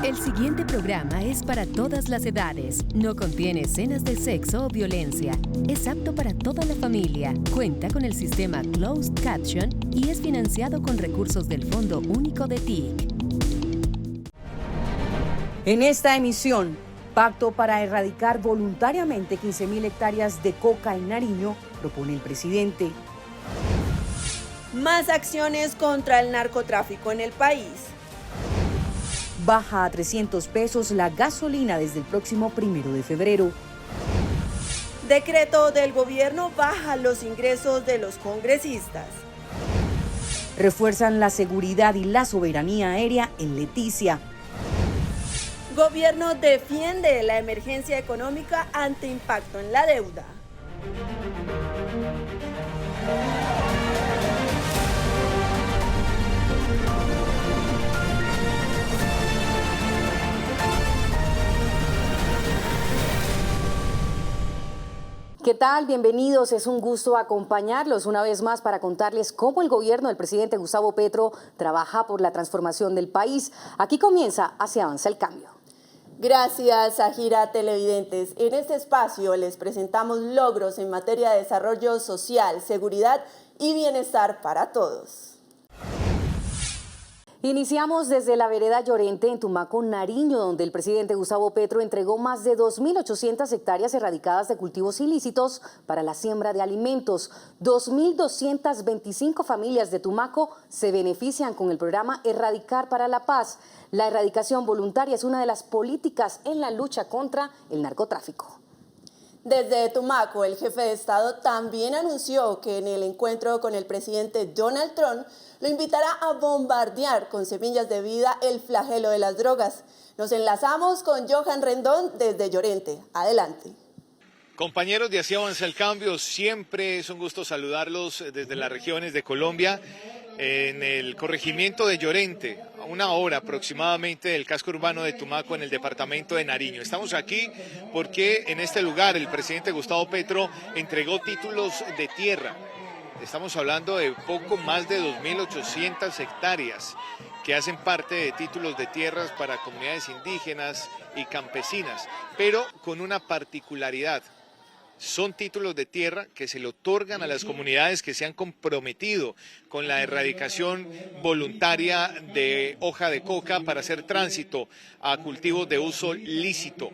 El siguiente programa es para todas las edades. No contiene escenas de sexo o violencia. Es apto para toda la familia. Cuenta con el sistema Closed Caption y es financiado con recursos del Fondo Único de TIC. En esta emisión, pacto para erradicar voluntariamente 15.000 hectáreas de coca en Nariño, propone el presidente. Más acciones contra el narcotráfico en el país. Baja a 300 pesos la gasolina desde el próximo 1 de febrero. Decreto del gobierno baja los ingresos de los congresistas. Refuerzan la seguridad y la soberanía aérea en Leticia. Gobierno defiende la emergencia económica ante impacto en la deuda. ¿Qué tal? Bienvenidos. Es un gusto acompañarlos una vez más para contarles cómo el gobierno del presidente Gustavo Petro trabaja por la transformación del país. Aquí comienza Así Avanza el Cambio. Gracias, Sajira. Televidentes. En este espacio les presentamos logros en materia de desarrollo social, seguridad y bienestar para todos. Iniciamos desde la vereda Llorente en Tumaco, Nariño, donde el presidente Gustavo Petro entregó más de 2.800 hectáreas erradicadas de cultivos ilícitos para la siembra de alimentos. 2.225 familias de Tumaco se benefician con el programa Erradicar para la Paz. La erradicación voluntaria es una de las políticas en la lucha contra el narcotráfico. Desde Tumaco, el jefe de Estado también anunció que en el encuentro con el presidente Donald Trump lo invitará a bombardear con semillas de vida el flagelo de las drogas. Nos enlazamos con Johan Rendón desde Llorente. Adelante. Compañeros de Así Avanza el Cambio, siempre es un gusto saludarlos desde las regiones de Colombia. En el corregimiento de Llorente, a una hora aproximadamente del casco urbano de Tumaco en el departamento de Nariño. Estamos aquí porque en este lugar el presidente Gustavo Petro entregó títulos de tierra. Estamos hablando de poco más de 2.800 hectáreas que hacen parte de títulos de tierras para comunidades indígenas y campesinas, pero con una particularidad. Son títulos de tierra que se le otorgan a las comunidades que se han comprometido con la erradicación voluntaria de hoja de coca para hacer tránsito a cultivos de uso lícito.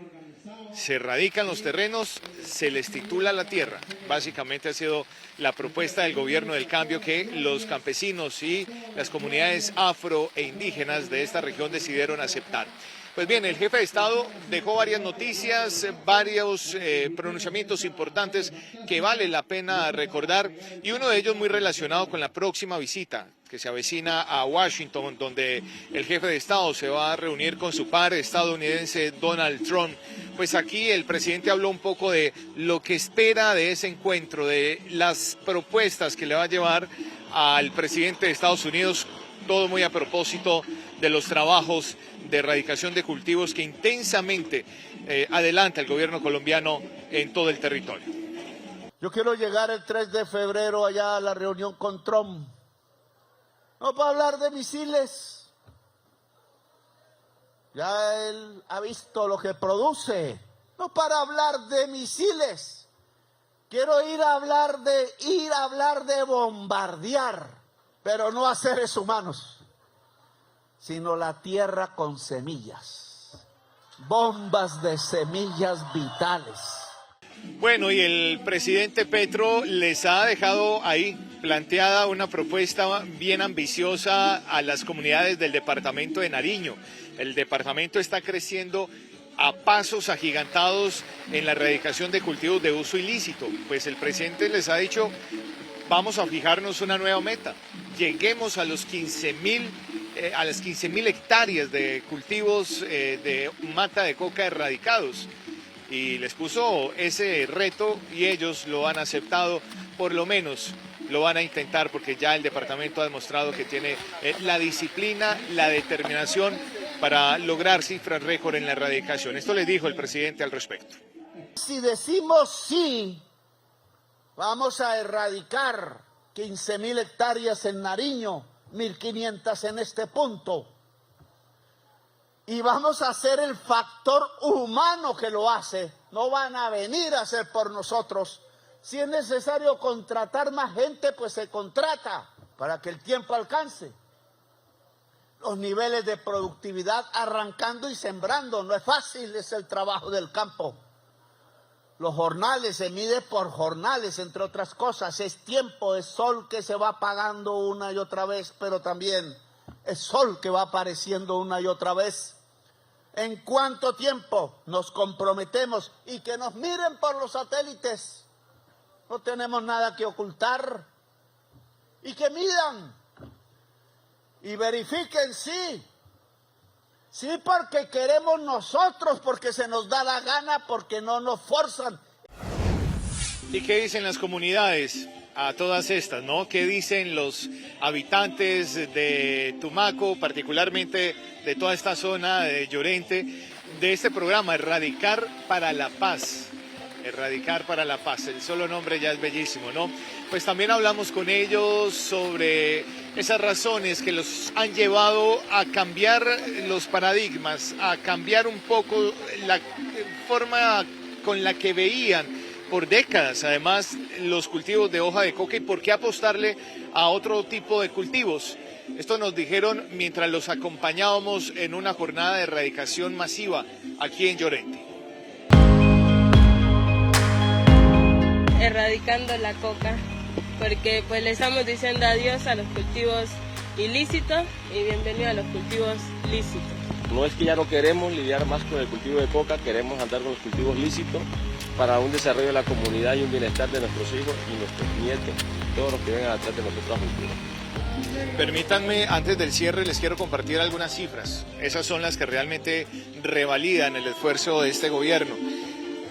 Se erradican los terrenos, se les titula la tierra. Básicamente ha sido la propuesta del gobierno del cambio que los campesinos y las comunidades afro e indígenas de esta región decidieron aceptar. Pues bien, el jefe de Estado dejó varias noticias, varios pronunciamientos importantes que vale la pena recordar y uno de ellos muy relacionado con la próxima visita que se avecina a Washington, donde el jefe de Estado se va a reunir con su par estadounidense Donald Trump. Pues aquí el presidente habló un poco de lo que espera de ese encuentro, de las propuestas que le va a llevar al presidente de Estados Unidos, todo muy a propósito de los trabajos de erradicación de cultivos que intensamente adelanta el gobierno colombiano en todo el territorio. Yo quiero llegar el 3 de febrero allá a la reunión con Trump, no para hablar de misiles, ya él ha visto lo que produce, no para hablar de misiles, quiero ir a hablar de bombardear, pero no a seres humanos, sino la tierra con semillas, bombas de semillas vitales. Bueno, y el presidente Petro les ha dejado ahí planteada una propuesta bien ambiciosa a las comunidades del departamento de Nariño. El departamento está creciendo a pasos agigantados en la erradicación de cultivos de uso ilícito. Pues el presidente les ha dicho, vamos a fijarnos una nueva meta, lleguemos a los 15.000 a las 15.000 hectáreas de cultivos de mata de coca erradicados. Y les puso ese reto y ellos lo han aceptado, por lo menos lo van a intentar porque ya el departamento ha demostrado que tiene la disciplina, la determinación para lograr cifras récord en la erradicación. Esto le dijo el presidente al respecto. Si decimos sí, vamos a erradicar 15.000 hectáreas en Nariño, 1.500 en este punto. y vamos a ser el factor humano que lo hace. No van a venir a hacer por nosotros. Si es necesario contratar más gente, pues se contrata para que el tiempo alcance. Los niveles de productividad arrancando y sembrando. No es fácil, es el trabajo del campo. Los jornales se mide por jornales, entre otras cosas. Es tiempo, es sol que se va apagando una y otra vez, pero también es sol que va apareciendo una y otra vez. ¿En cuánto tiempo nos comprometemos? Y que nos miren por los satélites. No tenemos nada que ocultar. Y que midan. Y verifiquen, sí. Sí, porque queremos nosotros, porque se nos da la gana, porque no nos forzan. ¿Y qué dicen las comunidades a todas estas, no? ¿Qué dicen los habitantes de Tumaco, particularmente de toda esta zona de Llorente, de este programa Erradicar para la Paz? Erradicar para la Paz, el solo nombre ya es bellísimo, ¿no? Pues también hablamos con ellos sobre esas razones que los han llevado a cambiar los paradigmas, a cambiar un poco la forma con la que veían por décadas, además, los cultivos de hoja de coca y por qué apostarle a otro tipo de cultivos. Esto nos dijeron mientras los acompañábamos en una jornada de erradicación masiva aquí en Llorente. Erradicando la coca, porque pues le estamos diciendo adiós a los cultivos ilícitos y bienvenido a los cultivos lícitos. No es que ya no queremos lidiar más con el cultivo de coca, queremos andar con los cultivos lícitos para un desarrollo de la comunidad y un bienestar de nuestros hijos y nuestros nietos, todos los que vengan atrás de nosotros a futuro. Permítanme, antes del cierre, les quiero compartir algunas cifras. Esas son las que realmente revalidan el esfuerzo de este gobierno.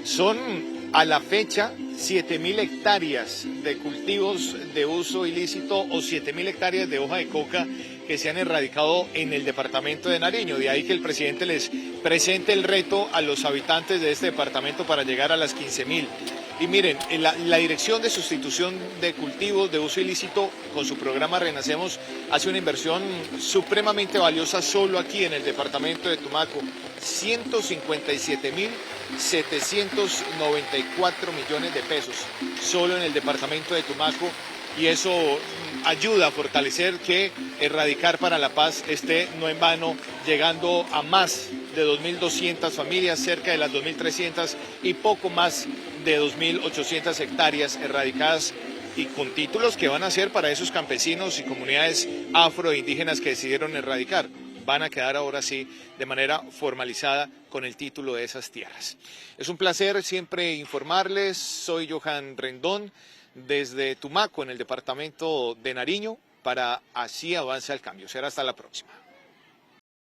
Son, a la fecha, 7.000 hectáreas de cultivos de uso ilícito o 7.000 hectáreas de hoja de coca que se han erradicado en el departamento de Nariño. De ahí que el presidente les presente el reto a los habitantes de este departamento para llegar a las 15.000. Y miren, la Dirección de Sustitución de Cultivos de Uso Ilícito, con su programa Renacemos, hace una inversión supremamente valiosa solo aquí en el departamento de Tumaco. 157.794 millones de pesos solo en el departamento de Tumaco, y eso ayuda a fortalecer que Erradicar para la Paz esté no en vano llegando a más de 2.200 familias, cerca de las 2.300 y poco más de 2.800 hectáreas erradicadas, y con títulos que van a ser para esos campesinos y comunidades afro e indígenas que decidieron erradicar. Van a quedar ahora sí de manera formalizada con el título de esas tierras. Es un placer siempre informarles. Soy Johan Rendón desde Tumaco, en el departamento de Nariño, para Así Avanza el Cambio. Será hasta la próxima.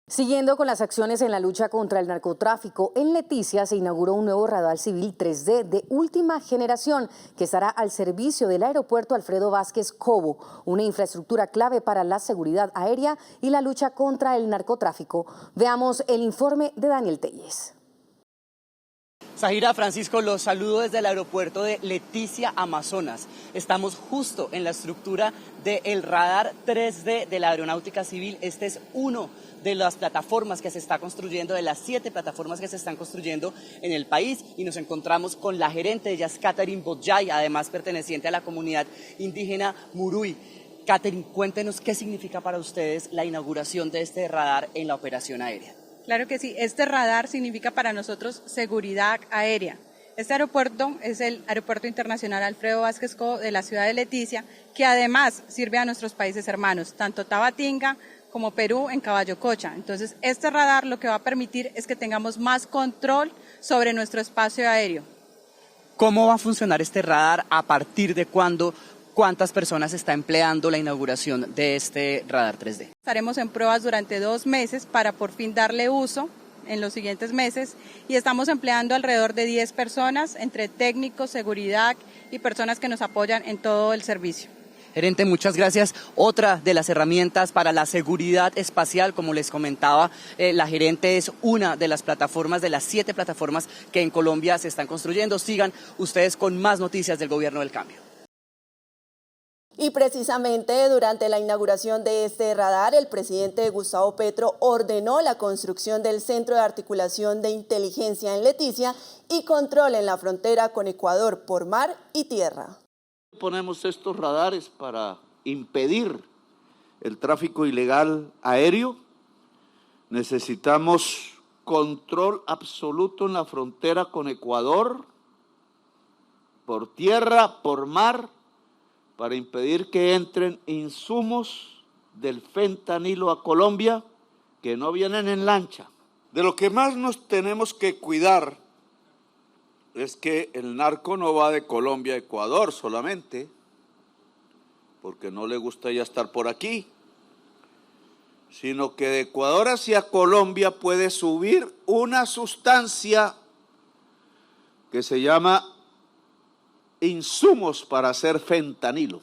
Siguiendo con las acciones en la lucha contra el narcotráfico, en Leticia se inauguró un nuevo radar civil 3D de última generación que estará al servicio del aeropuerto Alfredo Vázquez Cobo, una infraestructura clave para la seguridad aérea y la lucha contra el narcotráfico. Veamos el informe de Daniel Telles. Zahira, Francisco, los saludo desde el aeropuerto de Leticia, Amazonas. Estamos justo en la estructura del radar 3D de la aeronáutica civil. Este es uno de las plataformas que se está construyendo, de las 7 plataformas que se están construyendo en el país, y nos encontramos con la gerente de ellas, Catherine Bodjay, además perteneciente a la comunidad indígena Murui. Catherine, cuéntenos qué significa para ustedes la inauguración de este radar en la operación aérea. Claro que sí, este radar significa para nosotros seguridad aérea. Este aeropuerto es el Aeropuerto Internacional Alfredo Vázquez Cobo de la ciudad de Leticia, que además sirve a nuestros países hermanos, tanto Tabatinga como Perú en Caballococha. Entonces, este radar lo que va a permitir es que tengamos más control sobre nuestro espacio aéreo. ¿Cómo va a funcionar este radar? ¿A partir de cuándo? ¿Cuántas personas está empleando la inauguración de este radar 3D? Estaremos en pruebas durante 2 meses para por fin darle uso en los siguientes meses, y estamos empleando alrededor de 10 personas, entre técnicos, seguridad y personas que nos apoyan en todo el servicio. Gerente, muchas gracias. Otra de las herramientas para la seguridad espacial, como les comentaba, la gerente, es una de las plataformas, de las 7 plataformas que en Colombia se están construyendo. Sigan ustedes con más noticias del Gobierno del Cambio. Y precisamente durante la inauguración de este radar, el presidente Gustavo Petro ordenó la construcción del Centro de Articulación de Inteligencia en Leticia y control en la frontera con Ecuador por mar y tierra. Ponemos estos radares para impedir el tráfico ilegal aéreo. Necesitamos control absoluto en la frontera con Ecuador, por tierra, por mar, para impedir que entren insumos del fentanilo a Colombia que no vienen en lancha. De lo que más nos tenemos que cuidar es que el narco no va de Colombia a Ecuador solamente, porque no le gusta ya estar por aquí, sino que de Ecuador hacia Colombia puede subir una sustancia que se llama insumos para hacer fentanilo.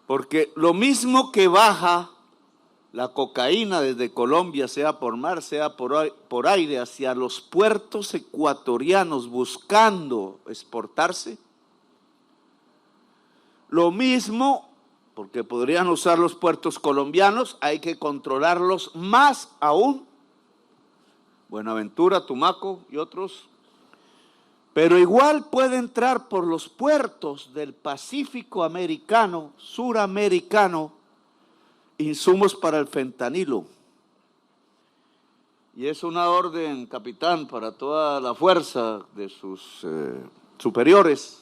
Porque lo mismo que baja la cocaína desde Colombia, sea por mar, sea por aire, hacia los puertos ecuatorianos buscando exportarse, lo mismo, porque podrían usar los puertos colombianos, hay que controlarlos más aún, Buenaventura, Tumaco y otros. Pero igual puede entrar por los puertos del Pacífico americano, suramericano, insumos para el fentanilo. Y es una orden, capitán, para toda la fuerza de sus superiores,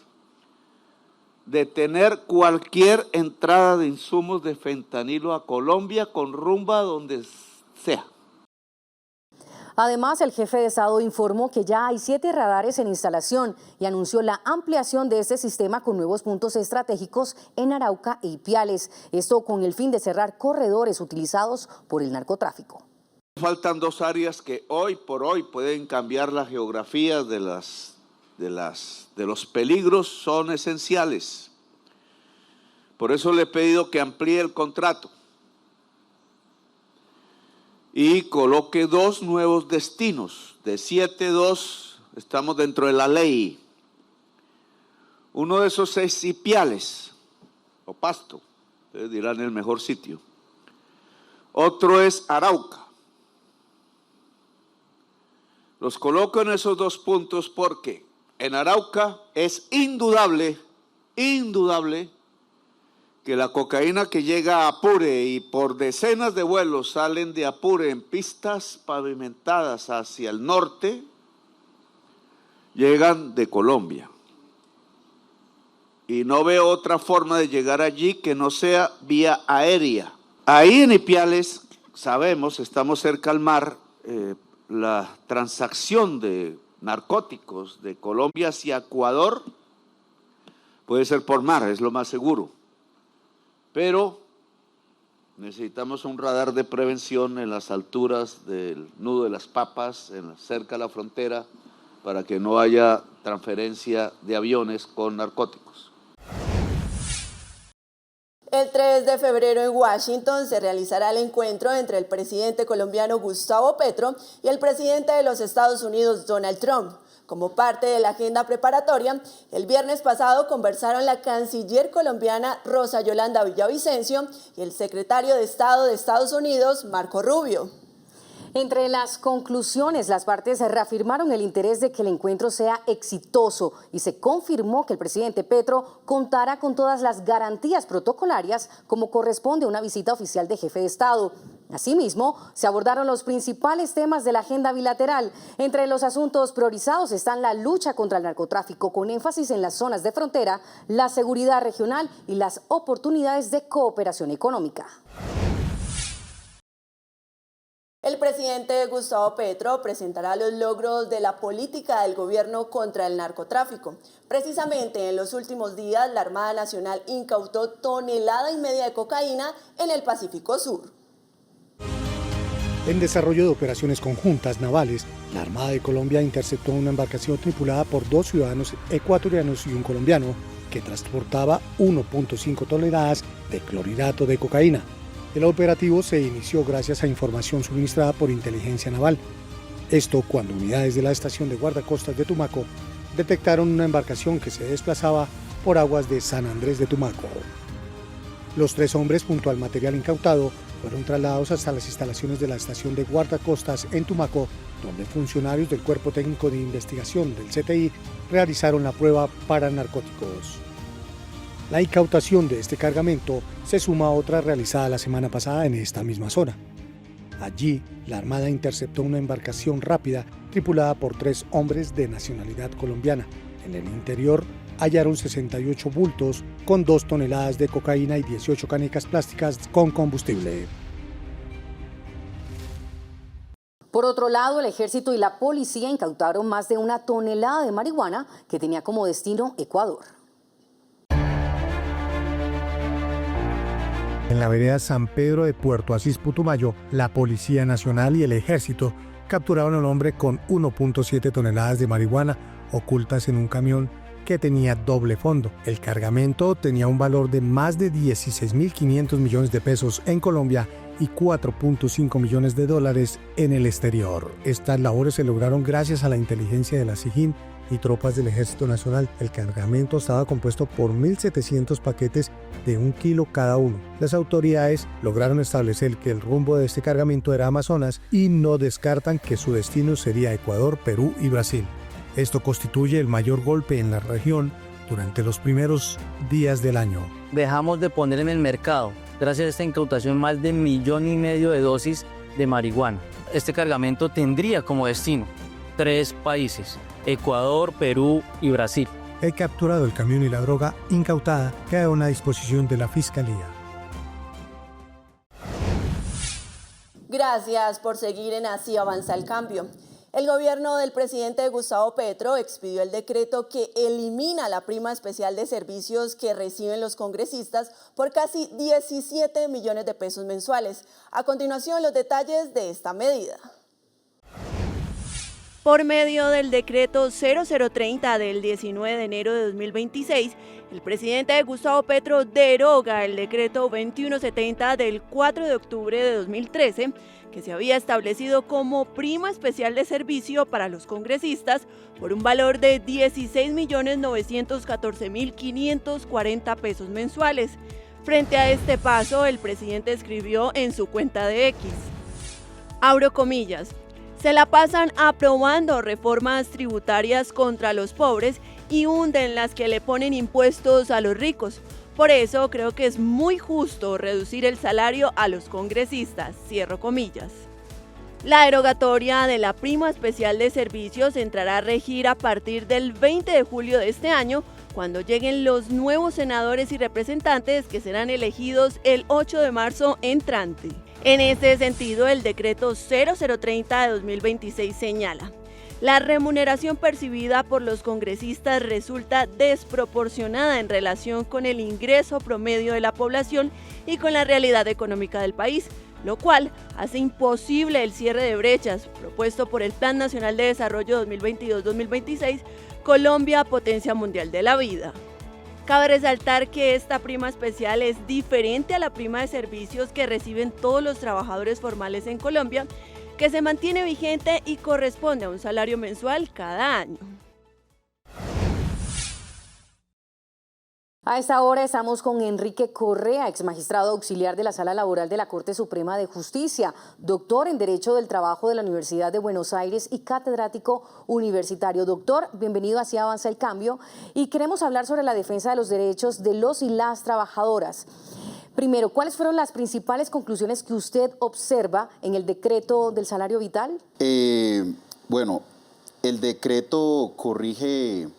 detener cualquier entrada de insumos de fentanilo a Colombia con rumbo a donde sea. Además, el jefe de Estado informó que ya hay 7 radares en instalación y anunció la ampliación de este sistema con nuevos puntos estratégicos en Arauca e Ipiales. Esto con el fin de cerrar corredores utilizados por el narcotráfico. Faltan 2 áreas que hoy por hoy pueden cambiar la geografía de los peligros, son esenciales. Por eso le he pedido que amplíe el contrato y coloque 2 nuevos destinos. De 7, 2 estamos dentro de la ley. Uno de esos es Ipiales o Pasto, ustedes dirán el mejor sitio. Otro es Arauca. Los coloco en esos 2 puntos porque en Arauca es indudable que la cocaína que llega a Apure y por decenas de vuelos salen de Apure en pistas pavimentadas hacia el norte, llegan de Colombia. Y no veo otra forma de llegar allí que no sea vía aérea. Ahí en Ipiales, sabemos, estamos cerca al mar, la transacción de narcóticos de Colombia hacia Ecuador puede ser por mar, es lo más seguro. Pero necesitamos un radar de prevención en las alturas del Nudo de las Papas, cerca de la frontera, para que no haya transferencia de aviones con narcóticos. El 3 de febrero en Washington se realizará el encuentro entre el presidente colombiano Gustavo Petro y el presidente de los Estados Unidos, Donald Trump. Como parte de la agenda preparatoria, el viernes pasado conversaron la canciller colombiana Rosa Yolanda Villavicencio y el secretario de Estado de Estados Unidos, Marco Rubio. Entre las conclusiones, las partes reafirmaron el interés de que el encuentro sea exitoso y se confirmó que el presidente Petro contará con todas las garantías protocolarias como corresponde a una visita oficial de jefe de Estado. Asimismo, se abordaron los principales temas de la agenda bilateral. Entre los asuntos priorizados están la lucha contra el narcotráfico, con énfasis en las zonas de frontera, la seguridad regional y las oportunidades de cooperación económica. El presidente Gustavo Petro presentará los logros de la política del gobierno contra el narcotráfico. Precisamente en los últimos días, la Armada Nacional incautó 1,5 toneladas de cocaína en el Pacífico Sur. En desarrollo de operaciones conjuntas navales, la Armada de Colombia interceptó una embarcación tripulada por 2 ciudadanos ecuatorianos y un colombiano que transportaba 1,5 toneladas de clorhidrato de cocaína. El operativo se inició gracias a información suministrada por inteligencia naval. Esto cuando unidades de la estación de guardacostas de Tumaco detectaron una embarcación que se desplazaba por aguas de San Andrés de Tumaco. Los 3 hombres, junto al material incautado, fueron trasladados hasta las instalaciones de la estación de guardacostas en Tumaco, donde funcionarios del Cuerpo Técnico de Investigación del CTI realizaron la prueba para narcóticos. La incautación de este cargamento se suma a otra realizada la semana pasada en esta misma zona. Allí, la Armada interceptó una embarcación rápida tripulada por 3 hombres de nacionalidad colombiana. En el interior hallaron 68 bultos con 2 toneladas de cocaína y 18 canecas plásticas con combustible. Por otro lado, el ejército y la policía incautaron más de 1 tonelada de marihuana que tenía como destino Ecuador. En la vereda San Pedro de Puerto Asís, Putumayo, la Policía Nacional y el Ejército capturaron al hombre con 1.7 toneladas de marihuana ocultas en un camión que tenía doble fondo. El cargamento tenía un valor de más de 16.500 millones de pesos en Colombia y 4.5 millones de dólares en el exterior. Estas labores se lograron gracias a la inteligencia de la SIJIN y tropas del Ejército Nacional. El cargamento estaba compuesto por 1.700 paquetes de 1 kilo cada uno. Las autoridades lograron establecer que el rumbo de este cargamento era Amazonas y no descartan que su destino sería Ecuador, Perú y Brasil. Esto constituye el mayor golpe en la región durante los primeros días del año. Dejamos de poner en el mercado, gracias a esta incautación, más de 1,5 millones de dosis de marihuana. Este cargamento tendría como destino 3 países: Ecuador, Perú y Brasil. El capturado, el camión y la droga incautada quedaron a disposición de la Fiscalía. Gracias por seguir en Así Avanza el Cambio. El gobierno del presidente Gustavo Petro expidió el decreto que elimina la prima especial de servicios que reciben los congresistas por casi 17 millones de pesos mensuales. A continuación, los detalles de esta medida. Por medio del decreto 0030 del 19 de enero de 2026, el presidente Gustavo Petro deroga el decreto 2170 del 4 de octubre de 2013, que se había establecido como prima especial de servicio para los congresistas por un valor de 16.914.540 pesos mensuales. Frente a este paso, el presidente escribió en su cuenta de X, abro comillas, se la pasan aprobando reformas tributarias contra los pobres y hunden las que le ponen impuestos a los ricos. Por eso creo que es muy justo reducir el salario a los congresistas, cierro comillas. La derogatoria de la prima especial de servicios entrará a regir a partir del 20 de julio de este año, cuando lleguen los nuevos senadores y representantes que serán elegidos el 8 de marzo entrante. En este sentido, el decreto 0030 de 2026 señala: la remuneración percibida por los congresistas resulta desproporcionada en relación con el ingreso promedio de la población y con la realidad económica del país, lo cual hace imposible el cierre de brechas propuesto por el Plan Nacional de Desarrollo 2022-2026, Colombia, potencia mundial de la vida. Cabe resaltar que esta prima especial es diferente a la prima de servicios que reciben todos los trabajadores formales en Colombia, que se mantiene vigente y corresponde a un salario mensual cada año. A esta hora estamos con Enrique Correa, exmagistrado auxiliar de la Sala Laboral de la Corte Suprema de Justicia, doctor en Derecho del Trabajo de la Universidad de Buenos Aires y catedrático universitario. Doctor, bienvenido a Así Avanza el Cambio y queremos hablar sobre la defensa de los derechos de los y las trabajadoras. Primero, ¿cuáles fueron las principales conclusiones que usted observa en el decreto del salario vital? Bueno, el decreto corrige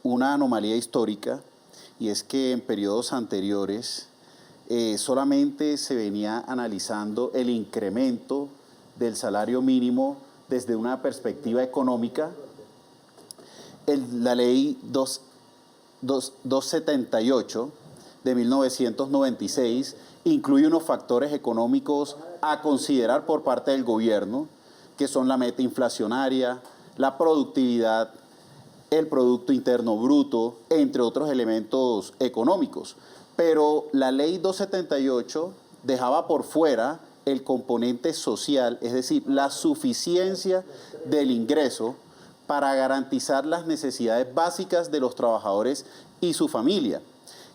una anomalía histórica, y es que en periodos anteriores solamente se venía analizando el incremento del salario mínimo desde una perspectiva económica. La ley 278 de 1996 incluye unos factores económicos a considerar por parte del gobierno, que son la meta inflacionaria, la productividad, el Producto Interno Bruto, entre otros elementos económicos. Pero la ley 278 dejaba por fuera el componente social, es decir, la suficiencia del ingreso para garantizar las necesidades básicas de los trabajadores y su familia.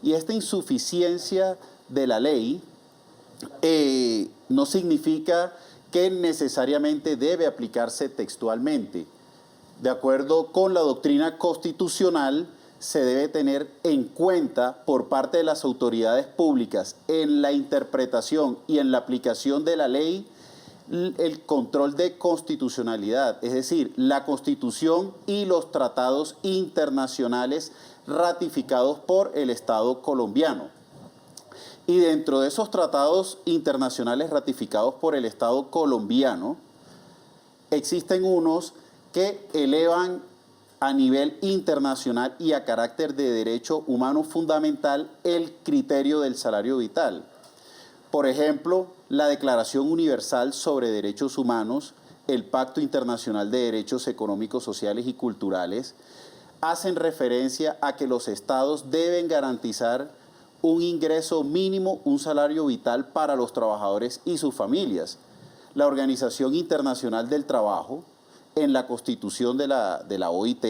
Y esta insuficiencia de la ley no significa que necesariamente debe aplicarse textualmente. De acuerdo con la doctrina constitucional, se debe tener en cuenta por parte de las autoridades públicas en la interpretación y en la aplicación de la ley el control de constitucionalidad, es decir, la Constitución y los tratados internacionales ratificados por el Estado colombiano. Y dentro de esos tratados internacionales ratificados por el Estado colombiano, existen unos que elevan a nivel internacional y a carácter de derecho humano fundamental el criterio del salario vital. Por ejemplo, la Declaración Universal sobre Derechos Humanos, el Pacto Internacional de Derechos Económicos, Sociales y Culturales, hacen referencia a que los estados deben garantizar un ingreso mínimo, un salario vital para los trabajadores y sus familias. La Organización Internacional del Trabajo, en la Constitución de la OIT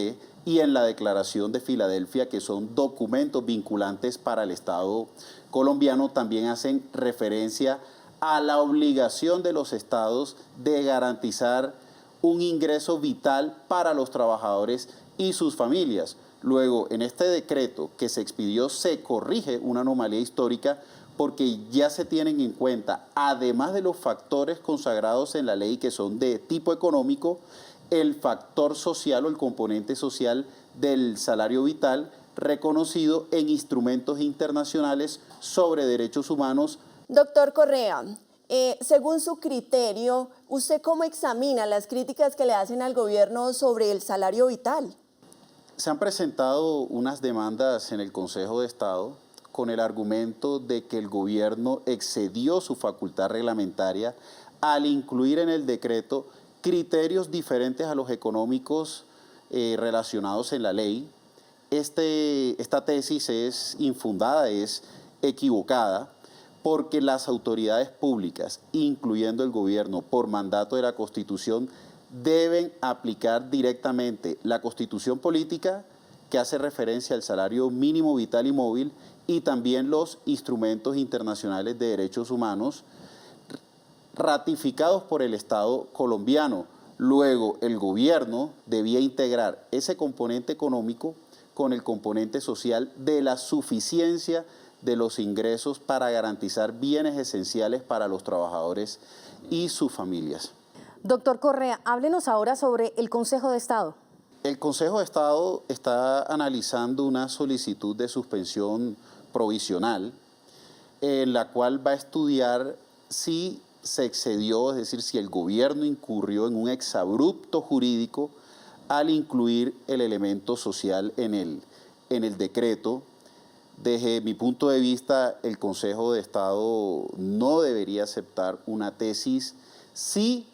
y en la Declaración de Filadelfia, que son documentos vinculantes para el Estado colombiano, también hacen referencia a la obligación de los estados de garantizar un ingreso vital para los trabajadores y sus familias. Luego, en este decreto que se expidió, se corrige una anomalía histórica porque ya se tienen en cuenta, además de los factores consagrados en la ley que son de tipo económico, el factor social o el componente social del salario vital reconocido en instrumentos internacionales sobre derechos humanos. Doctor Correa, según su criterio, ¿usted cómo examina las críticas que le hacen al gobierno sobre el salario vital? Se han presentado unas demandas en el Consejo de Estado con el argumento de que el gobierno excedió su facultad reglamentaria al incluir en el decreto criterios diferentes a los económicos relacionados en la ley. Esta tesis es infundada, es equivocada, porque las autoridades públicas, incluyendo el gobierno, por mandato de la Constitución, deben aplicar directamente la Constitución política, que hace referencia al salario mínimo vital y móvil, y también los instrumentos internacionales de derechos humanos ratificados por el Estado colombiano. Luego, el gobierno debía integrar ese componente económico con el componente social de la suficiencia de los ingresos para garantizar bienes esenciales para los trabajadores y sus familias. Doctor Correa, háblenos ahora sobre el Consejo de Estado. El Consejo de Estado está analizando una solicitud de suspensión provisional en la cual va a estudiar si se excedió, es decir, si el gobierno incurrió en un exabrupto jurídico al incluir el elemento social en el decreto. Desde mi punto de vista, el Consejo de Estado no debería aceptar una tesis si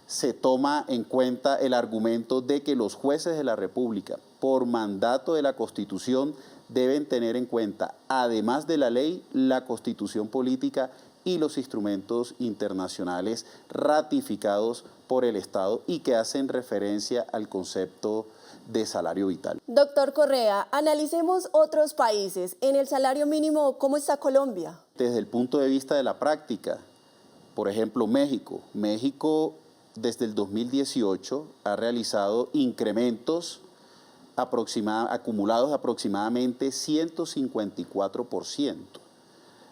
se toma en cuenta el argumento de que los jueces de la República, por mandato de la Constitución, deben tener en cuenta, además de la ley, la Constitución política y los instrumentos internacionales ratificados por el Estado y que hacen referencia al concepto de salario vital. Doctor Correa, analicemos otros países. En el salario mínimo, ¿cómo está Colombia? Desde el punto de vista de la práctica, por ejemplo, México. México, desde el 2018, ha realizado incrementos acumulados aproximadamente 154%.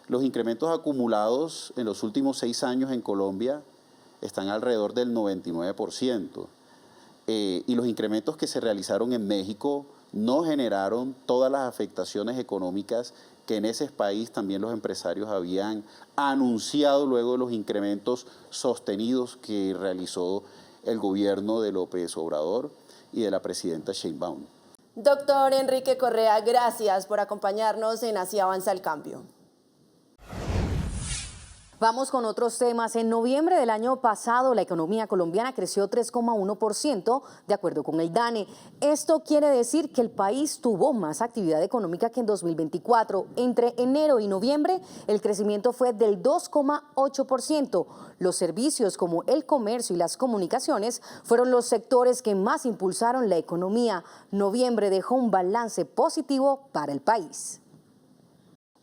Los incrementos acumulados en los últimos 6 años en Colombia están alrededor del 99%. Y los incrementos que se realizaron en México no generaron todas las afectaciones económicas que en ese país también los empresarios habían anunciado luego de los incrementos sostenidos que realizó el gobierno de López Obrador y de la presidenta Sheinbaum. Doctor Enrique Correa, gracias por acompañarnos en Así Avanza el Cambio. Vamos con otros temas. En noviembre del año pasado, la economía colombiana creció 3,1%, de acuerdo con el DANE. Esto quiere decir que el país tuvo más actividad económica que en 2024. Entre enero y noviembre, el crecimiento fue del 2,8%. Los servicios como el comercio y las comunicaciones fueron los sectores que más impulsaron la economía. Noviembre dejó un balance positivo para el país.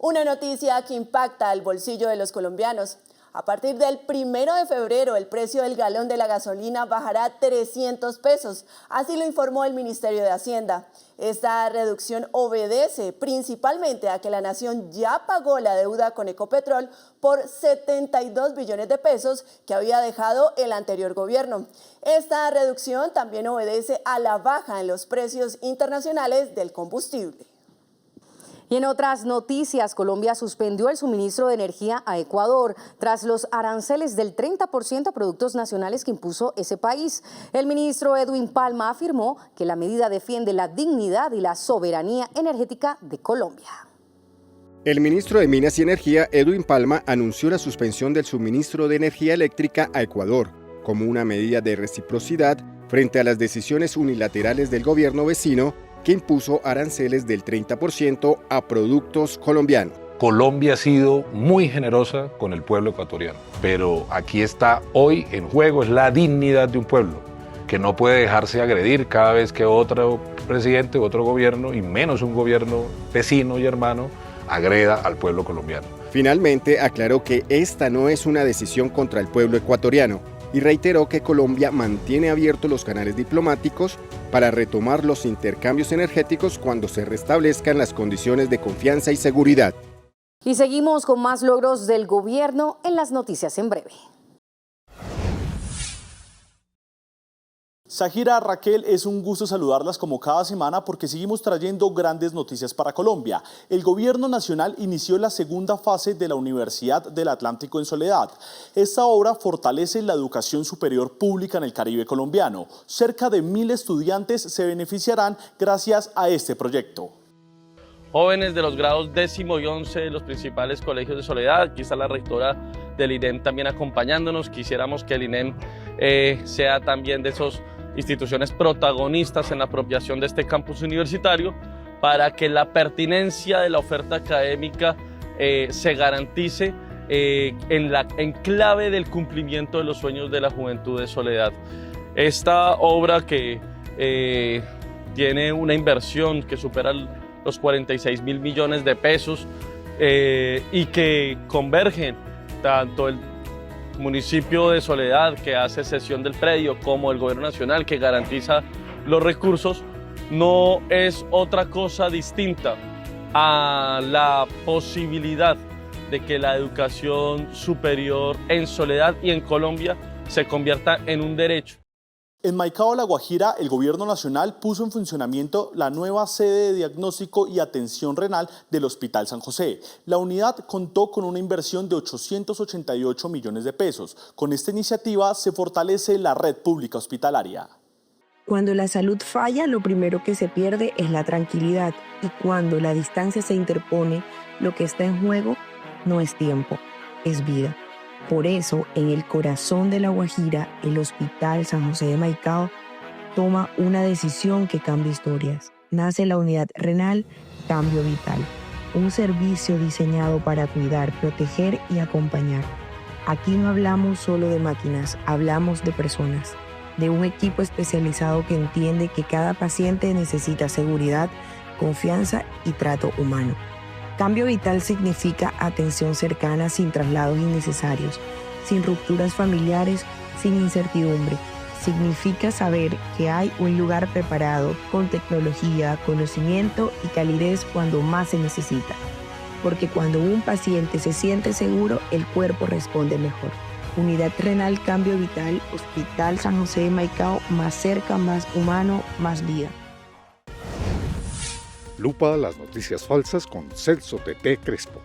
Una noticia que impacta el bolsillo de los colombianos. A partir del 1 de febrero, el precio del galón de la gasolina bajará 300 pesos. Así lo informó el Ministerio de Hacienda. Esta reducción obedece principalmente a que la nación ya pagó la deuda con Ecopetrol por 72 billones de pesos que había dejado el anterior gobierno. Esta reducción también obedece a la baja en los precios internacionales del combustible. Y en otras noticias, Colombia suspendió el suministro de energía a Ecuador tras los aranceles del 30% a productos nacionales que impuso ese país. El ministro Edwin Palma afirmó que la medida defiende la dignidad y la soberanía energética de Colombia. El ministro de Minas y Energía, Edwin Palma, anunció la suspensión del suministro de energía eléctrica a Ecuador como una medida de reciprocidad frente a las decisiones unilaterales del gobierno vecino que impuso aranceles del 30% a productos colombianos. Colombia ha sido muy generosa con el pueblo ecuatoriano, pero aquí está hoy en juego es la dignidad de un pueblo, que no puede dejarse agredir cada vez que otro presidente, otro gobierno, y menos un gobierno vecino y hermano, agreda al pueblo colombiano. Finalmente aclaró que esta no es una decisión contra el pueblo ecuatoriano y reiteró que Colombia mantiene abiertos los canales diplomáticos para retomar los intercambios energéticos cuando se restablezcan las condiciones de confianza y seguridad. Y seguimos con más logros del gobierno en las noticias en breve. Zahira, Raquel, es un gusto saludarlas como cada semana porque seguimos trayendo grandes noticias para Colombia. El gobierno nacional inició la segunda fase de la Universidad del Atlántico en Soledad. Esta obra fortalece la educación superior pública en el Caribe colombiano. Cerca de 1.000 estudiantes se beneficiarán gracias a este proyecto. Jóvenes de los grados 10º y 11 de los principales colegios de Soledad. Aquí está la rectora del INEM también acompañándonos. Quisiéramos que el INEM sea también de esas instituciones protagonistas en la apropiación de este campus universitario para que la pertinencia de la oferta académica se garantice en clave del cumplimiento de los sueños de la juventud de Soledad. Esta obra que tiene una inversión que supera los 46.000 millones de pesos y que convergen tanto el municipio de Soledad, que hace cesión del predio, como el gobierno nacional, que garantiza los recursos, no es otra cosa distinta a la posibilidad de que la educación superior en Soledad y en Colombia se convierta en un derecho. En Maicao, La Guajira, el gobierno nacional puso en funcionamiento la nueva sede de diagnóstico y atención renal del Hospital San José. La unidad contó con una inversión de 888 millones de pesos. Con esta iniciativa se fortalece la red pública hospitalaria. Cuando la salud falla, lo primero que se pierde es la tranquilidad. Y cuando la distancia se interpone, lo que está en juego no es tiempo, es vida. Por eso, en el corazón de La Guajira, el Hospital San José de Maicao toma una decisión que cambia historias. Nace la unidad renal Cambio Vital, un servicio diseñado para cuidar, proteger y acompañar. Aquí no hablamos solo de máquinas, hablamos de personas, de un equipo especializado que entiende que cada paciente necesita seguridad, confianza y trato humano. Cambio Vital significa atención cercana sin traslados innecesarios, sin rupturas familiares, sin incertidumbre. Significa saber que hay un lugar preparado con tecnología, conocimiento y calidez cuando más se necesita. Porque cuando un paciente se siente seguro, el cuerpo responde mejor. Unidad Renal Cambio Vital, Hospital San José de Maicao, más cerca, más humano, más vida. Lupa las noticias falsas con Celso Tete Crespo.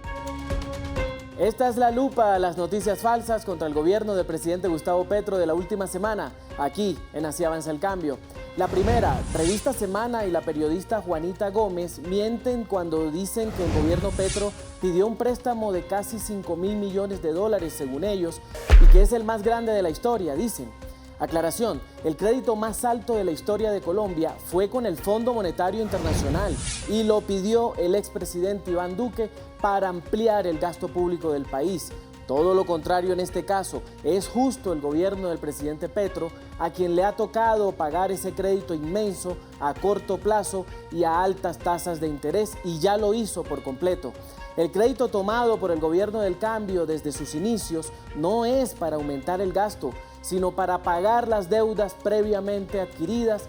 Esta es la lupa a las noticias falsas contra el gobierno del presidente Gustavo Petro de la última semana, aquí en Así Avanza el Cambio. La primera, Revista Semana y la periodista Juanita Gómez mienten cuando dicen que el gobierno Petro pidió un préstamo de casi 5.000 millones de dólares, según ellos, y que es el más grande de la historia, dicen. Aclaración, el crédito más alto de la historia de Colombia fue con el Fondo Monetario Internacional y lo pidió el expresidente Iván Duque para ampliar el gasto público del país. Todo lo contrario en este caso, es justo el gobierno del presidente Petro a quien le ha tocado pagar ese crédito inmenso a corto plazo y a altas tasas de interés, y ya lo hizo por completo. El crédito tomado por el gobierno del cambio desde sus inicios no es para aumentar el gasto, sino para pagar las deudas previamente adquiridas,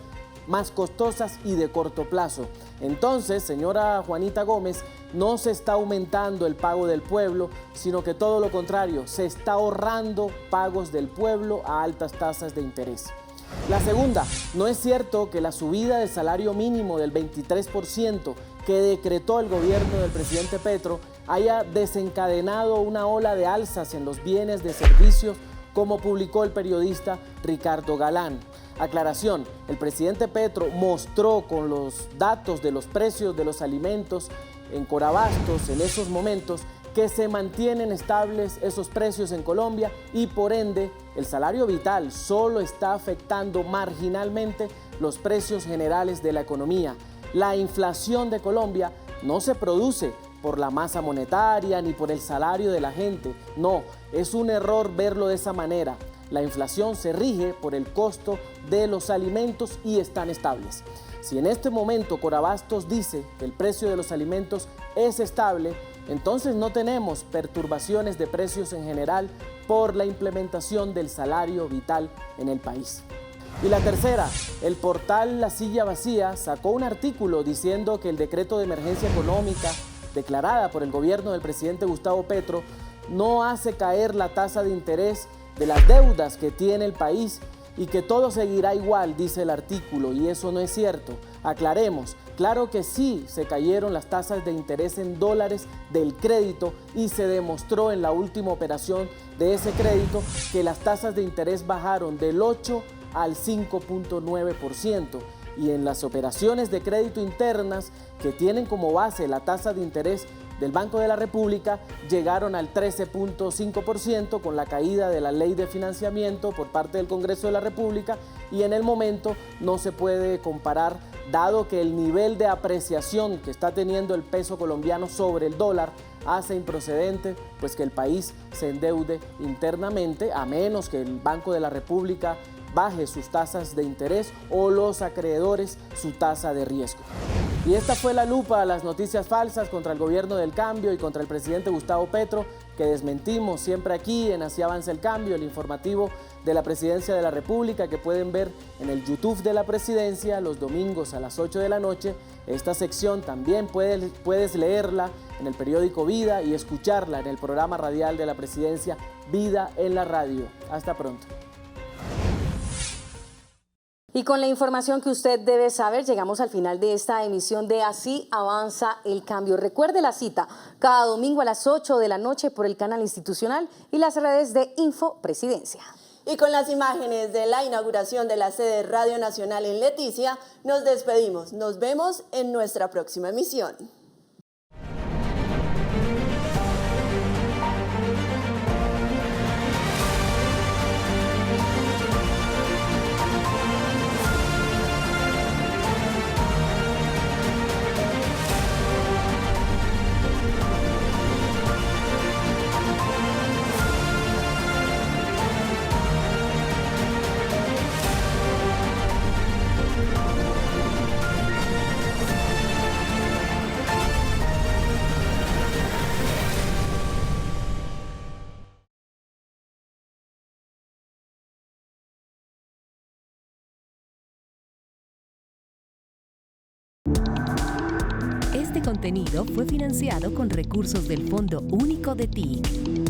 más costosas y de corto plazo. Entonces, señora Juanita Gómez, no se está aumentando el pago del pueblo, sino que todo lo contrario, se está ahorrando pagos del pueblo a altas tasas de interés. La segunda, no es cierto que la subida del salario mínimo del 23% que decretó el gobierno del presidente Petro haya desencadenado una ola de alzas en los bienes de servicios, como publicó el periodista Ricardo Galán. Aclaración, el presidente Petro mostró con los datos de los precios de los alimentos en Corabastos en esos momentos que se mantienen estables esos precios en Colombia y por ende el salario vital solo está afectando marginalmente los precios generales de la economía. La inflación de Colombia no se produce por la masa monetaria ni por el salario de la gente. No, es un error verlo de esa manera. La inflación se rige por el costo de los alimentos y están estables. Si en este momento Corabastos dice que el precio de los alimentos es estable, entonces no tenemos perturbaciones de precios en general por la implementación del salario vital en el país. Y la tercera, el portal La Silla Vacía sacó un artículo diciendo que el decreto de emergencia económica declarada por el gobierno del presidente Gustavo Petro no hace caer la tasa de interés de las deudas que tiene el país y que todo seguirá igual, dice el artículo, y eso no es cierto. Aclaremos, claro que sí se cayeron las tasas de interés en dólares del crédito y se demostró en la última operación de ese crédito que las tasas de interés bajaron del 8 al 5.9%. Y en las operaciones de crédito internas que tienen como base la tasa de interés del Banco de la República llegaron al 13.5% con la caída de la ley de financiamiento por parte del Congreso de la República, y en el momento no se puede comparar dado que el nivel de apreciación que está teniendo el peso colombiano sobre el dólar hace improcedente pues que el país se endeude internamente, a menos que el Banco de la República baje sus tasas de interés o los acreedores su tasa de riesgo. Y esta fue la lupa a las noticias falsas contra el gobierno del cambio y contra el presidente Gustavo Petro, que desmentimos siempre aquí en Así Avanza el Cambio, el informativo de la Presidencia de la República, que pueden ver en el YouTube de la Presidencia los domingos a las 8 de la noche. Esta sección también puedes leerla en el periódico Vida y escucharla en el programa radial de la Presidencia Vida en la Radio. Hasta pronto. Y con la información que usted debe saber, llegamos al final de esta emisión de Así Avanza el Cambio. Recuerde la cita cada domingo a las 8 de la noche por el canal institucional y las redes de Info Presidencia. Y con las imágenes de la inauguración de la sede Radio Nacional en Leticia, nos despedimos. Nos vemos en nuestra próxima emisión. Este contenido fue financiado con recursos del Fondo Único de TIC.